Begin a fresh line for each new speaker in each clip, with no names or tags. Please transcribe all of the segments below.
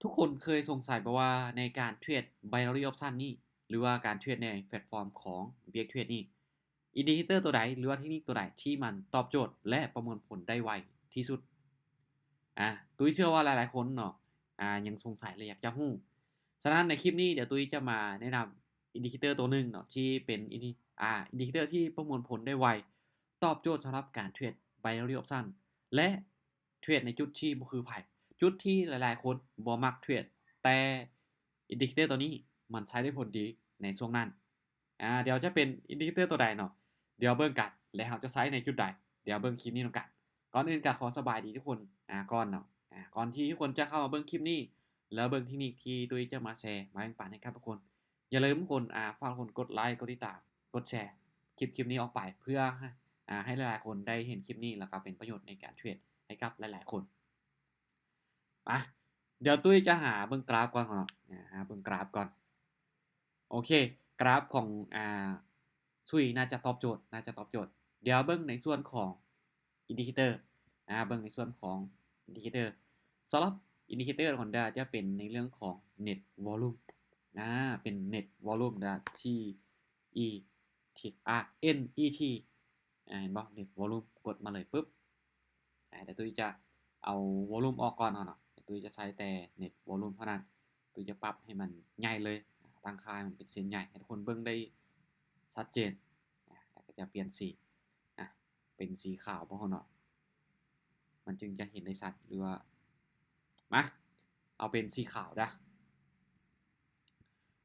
ทุกคนเคยสงสัยไปว่าในการเทรด binary option นี่หรือว่าการเทรดในแพลตฟอร์มของ BX Trade นี่อินดิเคเตอร์ตัวใดหรือว่าเทคนิคตัวใดที่มันตอบโจทย์และประมวลผลได้ไวที่สุดตุ้ยเชื่อว่าหลายๆคนเนาะยังสงสัยเลยอยากจะรู้ฉะนั้นในคลิปนี้เดี๋ยวตุ้ยจะมาแนะนำอินดิเคเตอร์ตัวหนึ่งเนาะที่เป็นอินดิเคเตอร์ที่ประมวลผลได้ไวตอบโจทย์สำหรับการเทรด binary option และเทรดในจุดที่บ่คือไผจุดที่หลายๆคนบ่มักเทรดแต่อินดิเคเตอร์ตัวนี้มันใช้ได้ผลดีในช่วงนั้นเดี๋ยวจะเป็นอินดิเคเตอร์ตัวใดเนาะเดี๋ยวเบิ่งกันแล้วเราจะใช้ในจุดใดเดี๋ยวเบิ่งคลิปนี้นำกันก่อนอื่นก็ขอสบายดีทุกคนก่อนเนาะก่อนที่ทุกคนจะเข้ามาเบิ่งคลิปนี้แล้วเบิ่งเทคนิคที่ตุ้ยจะมาแชร์มาแบ่งปันให้กับทุกคนอย่าลืมทุกคนฝากทุกคนกดไลค์กดติดตามกดแชร์คลิปนี้ออกไปเพื่อให้หลายๆคนได้เห็นคลิปนี้แล้วก็เป็นประโยชน์ในการเทรดให้กับหลายๆคนมาเดี๋ยวตุ้ยจะหาเบิ่งกราฟก่อนเนาะหาเบิ่งกราฟก่อนโอเคกราฟของซุยน่าจะตอบโจทย์เดี๋ยวเบิ่งในส่วนของอินดิเคเตอร์เบิ่งในส่วนของอินดิเคเตอร์สำหรับอินดิเคเตอร์ของดาจะเป็นในเรื่องของ net volume เป็น net volume นะ T E T N E T เห็นป่ะ net volume กดมาเลยปุ๊บเดี๋ยวตุ้ยจะเอาวอลลุ่มออกก่อนเนาะตุ้ยจะใช้แต่ net volume เท่านั้นตุ้ยจะปรับให้มันใหญ่เลยตั้งค่ามันเป็นเส้นใหญ่ให้ทุกคนเบิ่งได้ชัดเจนแล้วก็จะเปลี่ยนสีเป็นสีขาวเพราะเนาะมันจึงจะเห็นได้ชัดหรือว่ามาเอาเป็นสีขาวนะ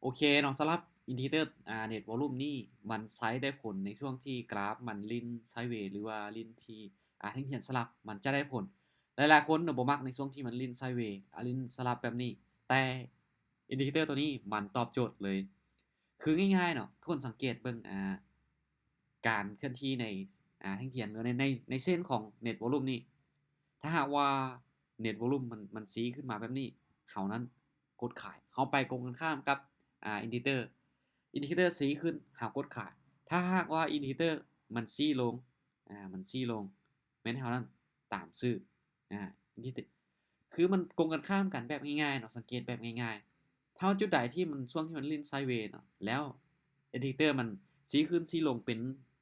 โอเคเนาะสำหรับอินดิเคเตอร์net volume นี่มันใช้ได้ผลในช่วงที่กราฟมันลิ้นไซด์เวย์หรือว่าลิ้นที่แท่งเทียนสลับมันจะได้ผลหลายๆคนเนาะบ่มักในช่วงที่มันลิ้นไซด์เวย์ลิ้นสลับแบบนี้แต่อินดิเคเตอร์ตัวนี้มันตอบโจทย์เลยคือง่ายๆเนาะทุกคนสังเกตเบิ่งการเคลื่อนที่ในแท่งเทียนหรือในเส้นของ net volume นี่ถ้าหากว่า net volume มันซี้ขึ้นมาแบบนี้เขานั้นกดขายเขาไปตรงกันข้ามกับอินดิเคเตอร์ซี้ขึ้นหากดขายถ้าหากว่าอินดิเคเตอร์มันซี้ลงมันซี้ลงแม้นเฮานั้นตามซื้ออินดิเคเตอร์คือมันตรงกันข้ามกันแบบง่ายๆเนาะสังเกตแบบง่ายๆถ้าจุดใดที่มันช่วงที่มันลิ้นไซด์เวย์เนาะแล้วอินดิเคเตอร์มันซี้ขึ้นซี้ลงเป็น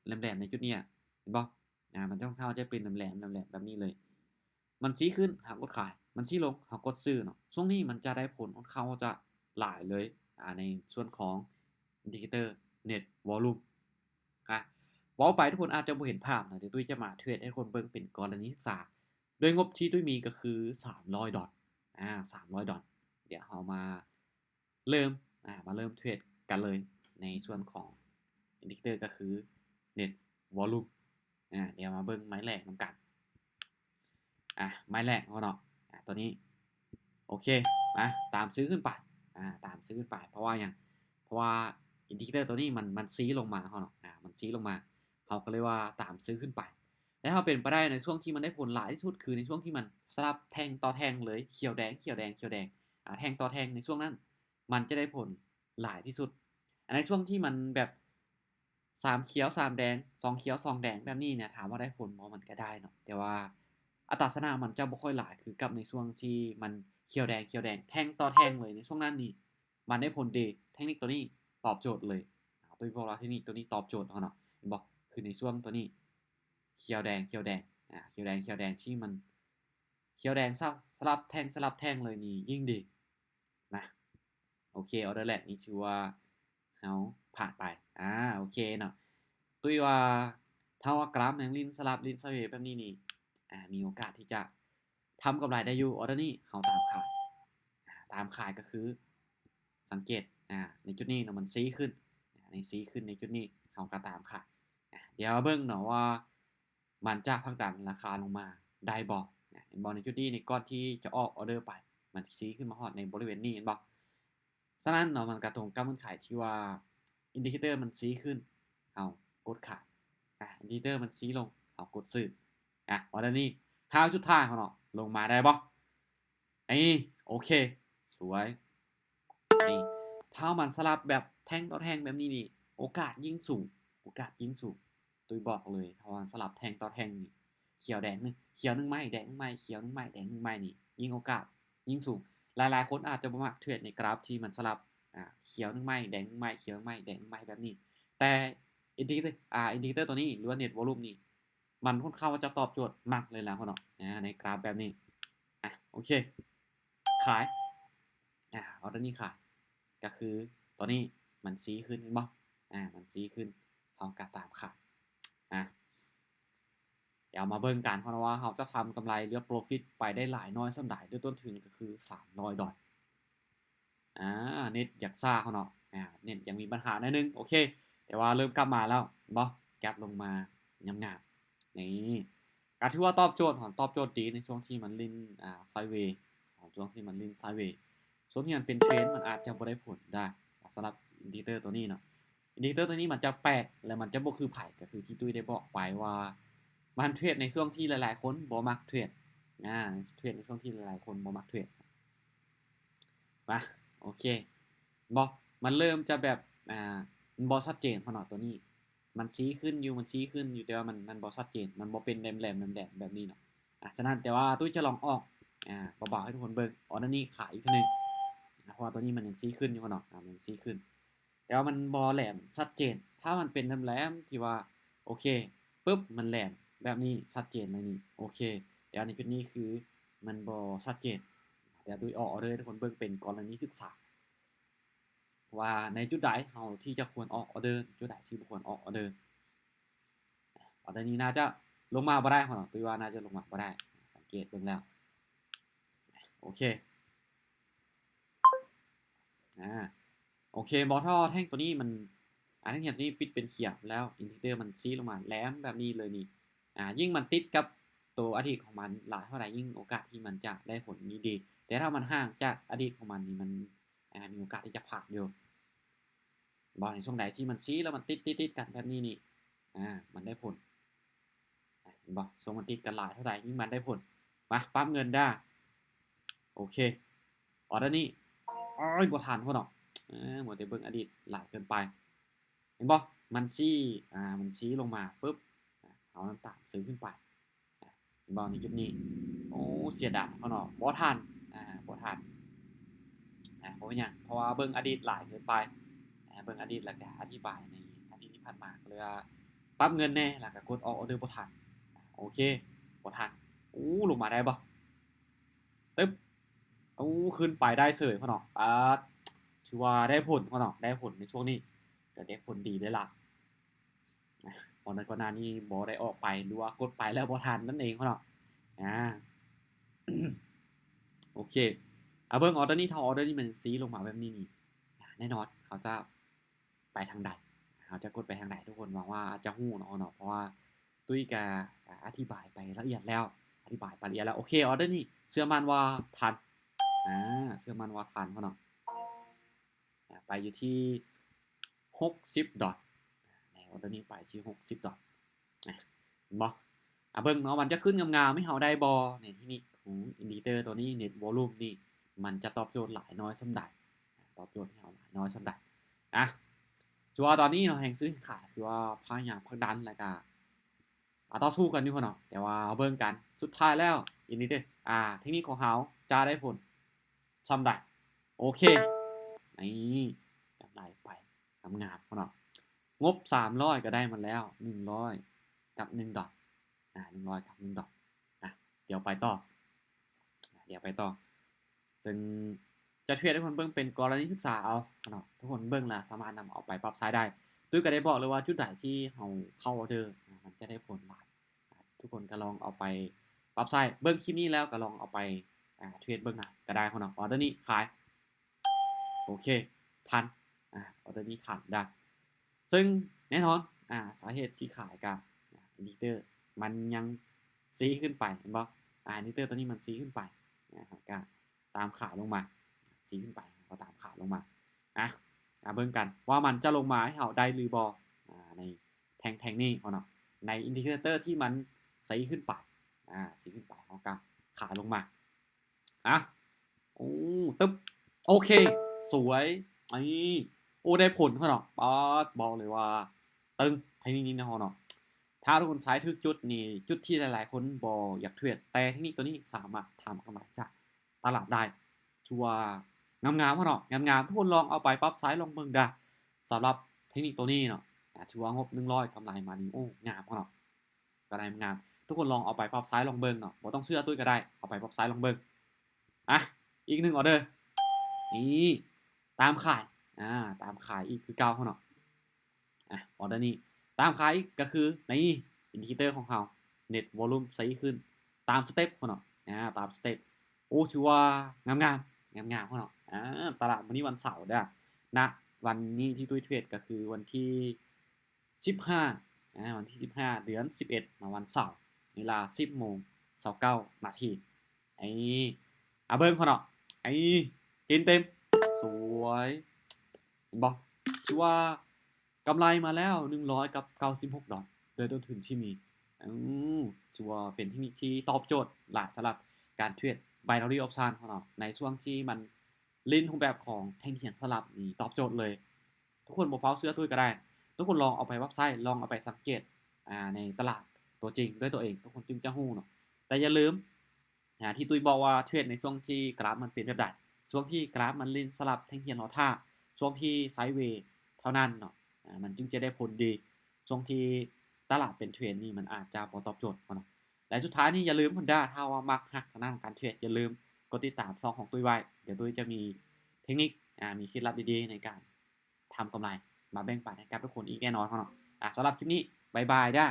แหลมๆในจุดเนี้ยเห็นบ่มันต้องเข้าจะเป็นแหลมๆแบบนี้เลยมันซี้ขึ้นหากดขายมันซี้ลงหากดซื้อเนาะช่วงนี้มันจะได้ผลค่อนข้างจะหลายเลยในส่วนของอินดิเคเตอร์ net volume อ่ะเว้าไปทุกคนอาจจะบ่เห็นภาพนะเดี๋ยวตุ้ยจะมาเทรดให้คนเบิ่งเป็นกรณีศึกษาโดยงบที่ตุ้ยมีก็คือ$300$300เดี๋ยวเรามาเริ่มเทรดกันเลยในส่วนของอินดิเคเตอร์ก็คือ net volume เดี๋ยวมาเบิ่งไม้แรกนำกันไม้แรกเนาะตัวนี้โอเคมาตามซื้อขึ้นไปตามซื้อขึ้นไปเพราะว่าอย่างเพราะว่าอินดิเคเตอร์ตัวนี้มันซี้ลงมาเนาะมันซี้ลงมาเขาก็เลยว่าตามซื้อขึ้นไปแล้วถ้าเป็นไปได้ในช่วงที่มันได้ผลหลายที่สุดคือในช่วงที่มันสลับแทงต่อแทงเลยเขียวแดงแทงต่อแทงในช่วงนั้นมันจะได้ผลหลายที่สุดในช่วงที่มันแบบ3เขียว3แดง2เขียว2แดงแบบนี้เนี่ยถามว่าได้ผลบ่มันก็ได้เนาะแต่ว่าอัตราชนะมันจะบ่ค่อยหลายคือกับในช่วงที่มันเขียวแดงแทงต่อแทงเลยในช่วงนั้นนี่มันได้ผลดีเทคนิคตัวนี้ตอบโจทย์เลยตัวบอกว่าเทคนิคตัวนี้ตอบโจทย์เนาะเห็นบ่คือในช่วงตัวนี้เขียวแดงเขียวแดงที่มันเขียวแดงสลับแทงเลยนี่ยิ่งดีนะโอเคออเดอร์แรกนี่ถือว่าเฮาผ่านไปโอเคเนาะตุ้ยว่าถ้าว่ากราฟยังลิ้นสลับลิ้นสเวแบบนี้นี่มีโอกาสที่จะทำกำไรได้อยู่ออเดอร์นี้เฮาตามขายก็คือสังเกตในจุดนี้เนาะมันซีขึ้นในซีขึ้นในจุดนี้เฮาก็ตามขายเดี๋ยวเบิ่งเนาะว่ามันจะผลักดันราคาลงมาได้บ่เห็นบ่ในจุดนี้ในก่อนที่จะออกออเดอร์ไปมันซีขึ้นมาฮอดในบริเวณนี้เห็นบ่ฉะนั้นเนาะมันก็ตรงกับเงื่อนไขที่ว่าอินดิเคเตอร์มันซีขึ้นเอากดขายอินดิเคเตอร์มันซีลงเอากดซื้อออเดอร์นี้ท้าสุดท้ายเขาเนาะลงมาได้บ่นี่โอเคสวยนี่ถ้ามันสลับแบบแท่งต่อแท่งแบบนี้นี่โอกาสยิ่งสูงตุ้ยบอกเลยถ้ามันสลับแท่งต่อแท่งนี่เขียวแดงนึงเขียวนึงไม้แดงนึงไม้เขียวนึงไม้แดงนึงไม้นี่ยิ่งโอกาสยิ่งสูง หลายๆคนอาจจะบ่มักเทรดในกราฟที่มันสลับเขียว1ไม้แดง1ไม้เขียว1ไม้แดง1ไม้แบบนี้แต่indicator ตัวนี้หรือว่า net volume นี่มันค่อนข้างว่าจะตอบโจทย์มากเลยล่ะพ่อเนาะในกราฟแบบนี้โอเคขายออร์เดอร์นี้ขายก็คือตัวนี้มันซี้ขึ้นเห็นบ่มันซี้ขึ้นเฮาก็ตามขายเดี๋ยวมาเบิ่งกันเพราะว่าเราจะทำกำไรหรือ profit ไปได้หลายน้อยส่ำใดด้วยต้นทุนก็คือ$300เน็ตอยากซ่าเขาเนาะเน็ตยังมีปัญหาหน่อยนึงโอเคแต่ว่าเริ่มกลับมาแล้วบ่แก็บลงมางามๆนี่ก็ถือว่าตอบโจทย์ดีในช่วงที่มันลิ้นไซด์เวย์ช่วงที่มันลิ้นไซด์เวย์ช่วงที่มันเป็นเทรนด์มันอาจจะบ่ได้ผลได้สำหรับอินดิเคเตอร์ตัวนี้เนาะอินดิเคเตอร์ตัวนี้มันจะแปลกและมันจะบ่คือไผก็คือที่ตุ้ยได้บอกไปว่ามันเทรดในช่วงที่หลายๆคนบ่มักเทรดเทรดในช่วงที่หลายๆคนบ่มักเทรดมาโอเคบ่มันเริ่มจะแบบมันบ่ชัดเจนพอเนาะตัวนี้มันชี้ขึ้นอยู่แต่ว่ามันบ่ชัดเจนมันบ่เป็นแหลมๆแดงๆแบบนี้เนาะฉะนั้นแต่ว่าตุ้ยจะลองออกเบาๆให้ทุกคนเบิ่งอันนี้ขายอีกทีนึงเพราะว่าตัวนี้มันยังชี้ขึ้นอยู่พอเนาะมันยังชี้ขึ้นแต่ว่ามันบ่แหลมชัดเจนถ้ามันเป็นแหลมๆที่ว่าโอเคปึ๊บมันแหลมแบบนี้ชัดเจนเลยนี่โอเคแต่อันนี้เป็นนี่คือมันบ่ชัดเจนเดี๋ยวตุ้ยออกเลยทุกคนเบิ่งเป็นกรณีศึกษาว่าในจุดใดเราที่จะควรออกออเดอร์จุดใดที่บ่ควรออกออเดอร์ออเดอร์นี้น่าจะลงมาบ่ได้พอเนาะตุ้ยว่าน่าจะลงมาบ่ได้สังเกตเบิ่งแล้วโอเคโอเคบอท่อแท่งตัวนี้มันแท่งเขียวตัวนี้ปิดเป็นเขียวแล้วอินดิเคเตอร์มันชี้ลงมาแหลมแบบนี้เลยนี่ยิ่งมันติดกับตัวอดีตของมันหลายเท่าไหร่ยิ่งโอกาสที่มันจะได้ผลนี้ดีแต่ถ้ามันห่างจากอดีตของมันนี่มันมีโอกาสที่จะผ่านอยู่บอลในช่วงไหนที่มันชี้แล้วมันติดกันแบบนี้นี่มันได้ผลเห็นบ่ช่วงมันติดกันหลายเท่าไหร่ยิ่งมันได้ผลมาปั๊มเงินได้โอเคออเดอร์นี้บ่ทันพุ่นเนาะมัวแต่เบิ่งอดีตหลายเกินไปเห็นบ่มันชี้ลงมาปึ๊บเอาน้ำตาลซื้อขึ้นไปเห็นบ่ในจุดนี้โอ้เสียดายพุ่นเนาะบ่ทันบ่ทันบ่เป็นหยังเพราะว่าเบิ่งอดีตหลายเกินไปเบิ่งอดีตแล้วก็อธิบายในอดีตที่ผ่านมาก็เลยว่าปรับเงินแน่แล้วก็กดออกออเดอร์บ่ทันโอเคบ่ทันลงมาได้บ่ตึ๊บขึ้นไปได้เฉยพ่อเนาะถือว่าได้ผลพ่อเนาะได้ผลในช่วงนี้ก็ได้ผลดีเลยล่ะตอนนั้นก่อนหน้านี้บ่ได้ออกไปหรือว่ากดไปแล้วบ่ทันนั่นเองพ่อเนาะอา โอเคเบิ่งออเดอร์นี้ถ้าออเดอร์นี้มันซี้ลงมาแบบนี้นี่แน่นอนเขาจะไปทางใดเขาจะกดไปทางใดทุกคนหวังว่าจะฮู้เนาะเพราะว่าตุ้ยก็อธิบายไปละเอียดแล้วอธิบายไปละเอียดแล้วโอเคออเดอร์นี้เชื่อมั่นว่าทันเชื่อมั่นว่าทันพ่อเนาะไปอยู่ที่60ดอทออเดอร์นี้ไปที่60ดอทเห็นบ่เบิ่งเนาะมันจะขึ้นงามๆให้เฮาได้บ่ในที่นี้ของอินดิเคเตอร์ตัวนี้ net volume นี่มันจะตอบโจทย์หลายน้อยส่ำใดตอบโจทย์ให้เฮาหลายน้อยส่ำใดถือว่าตอนนี้เนาะแห่งซื้อขายคือว่าพยายามผลักดันแล้วก็ต่อสู้กันอยู่พ่นเนาะแต่ว่าเบิ่งกันสุดท้ายแล้วอินดิเคเตอร์เทคนิคของเฮาจะได้ผลส่ำใดโอเคนี่กำไรไปงามๆพ่นเนาะงบ300ก็ได้มาแล้ว100กับ1ดอท100กับ1ดอทเดี๋ยวไปต่อซึ่งจะเทรดให้คนเบิ่งเป็นกรณีศึกษาเอาเนาะทุกคนเบิ่งแล้วสามารถนำเอาไปปรับใช้ได้ตุ้ยก็ได้บอกเลยว่าจุดใดที่เฮาเข้าออเดอร์มันจะได้ผลหลายทุกคนก็ลองเอาไปปรับใช้เบิ่งคลิปนี้แล้วก็ลองเอาไปเทรดเบิ่งก็ได้เนาะออเดอร์นี้ขายโอเคทันออเดอร์นี้ทันได้ซึ่งแน่นอนสาเหตุที่ขายก็อินดิเคเตอร์มันยังซี้ขึ้นไปเห็นบ่อินดิเคเตอร์ตัวนี้มันซี้ขึ้นไปนะครับก็ตามขาลงมาซี้ขึ้นไปก็ตามขาลงมาเบิ่งกันว่ามันจะลงมาให้เฮาได้หรือบ่ในแท่งนี้เนาะในอินดิเคเตอร์ที่มันซี้ขึ้นไปซี้ขึ้นไปเฮาก็ขาลงมาตึ๊บโอเคสวยนี่ได้ผลเนาะป๊าดบอกเลยว่าตึงเทคนิคนี้เนาะถ้าทุกคนใช้ถูกจุดนี่จุดที่หลายๆคนบ่อยากเทรดแต่เทคนิคตัวนี้สามารถทำกำไรจากตลาดได้ ถือว่างามๆพ่อเนาะงามๆทุกคนลองเอาไปปรับใช้ลองเบิ่งเด้อสำหรับเทคนิคตัวนี้เนาะถือว่างบ100กำไรมานี่โอ้งามพ่อเนาะกำไรงามทุกคนลองเอาไปปรับใช้ลองเบิ่งเนาะบ่ต้องเชื่อตุ้ยก็ได้เอาไปปรับใช้ลองเบิ่งอะอีก1ออเดอร์นี่ตามขายตามขายอีกคือเก่าพ่อเนาะออเดอร์นี้ตามขายอีกก็คือนี่อินดิเคเตอร์ของเราเน็ตวอลลุ่มใสขึ้นตามสเต็ปพ่อเนาะตามสเต็ปโอ้ถือว่างามๆพ่อเนาะตลาดวันนี้วันเสาร์เด้อณวันนี้ที่ตุ้ยเทรดก็คือวันที่15วันที่15เดือน11มาวันเสาร์เวลา 10:29 นาทีไอ้เบิ่งพ่อเนาะไอ้กินเต็มสวยเห็นบ่ถือว่ากำไรมาแล้ว$196โดยต้นทุนที่มีถือว่าเป็นเทคนิคที่ตอบโจทย์หลายสำหรับการเทรด binary option ของเราในช่วงที่มันลิ้นรูปแบบของแท่งเทียนสลับนี่ตอบโจทย์เลยทุกคนบ่เฝ้าเชื่อตุ้ยก็ได้ทุกคนลองเอาไปเว็บไซต์ลองเอาไปสังเกตในตลาดตัวจริงด้วยตัวเองทุกคนจึงจะรู้เนาะแต่อย่าลืมที่ตุ้ยบอกว่าเทรดในช่วงที่กราฟมันเป็นแบบใดช่วงที่กราฟมันลิ้นสลับแท่งเทียนรอท่าช่วงที่ไซด์เวย์เท่านั้นเนาะมันจึงจะได้ผลดีช่วงที่ตลาดเป็นเทรนนี่มันอาจจะบ่ตอบโจทย์เนาะและสุดท้ายนี่อย่าลืมพุ่นเด้อถ้าว่ามักฮักทางด้านของการเทรดอย่าลืมกดติดตามช่องของตุ้ยไว้เดี๋ยวตุ้ยจะมีเทคนิคมีเคล็ดลับดีๆในการทำกำไรมาแบ่งปันให้กับทุกคนอีกแน่นอนเนาะสำหรับคลิปนี้บ๊ายบายเด้อ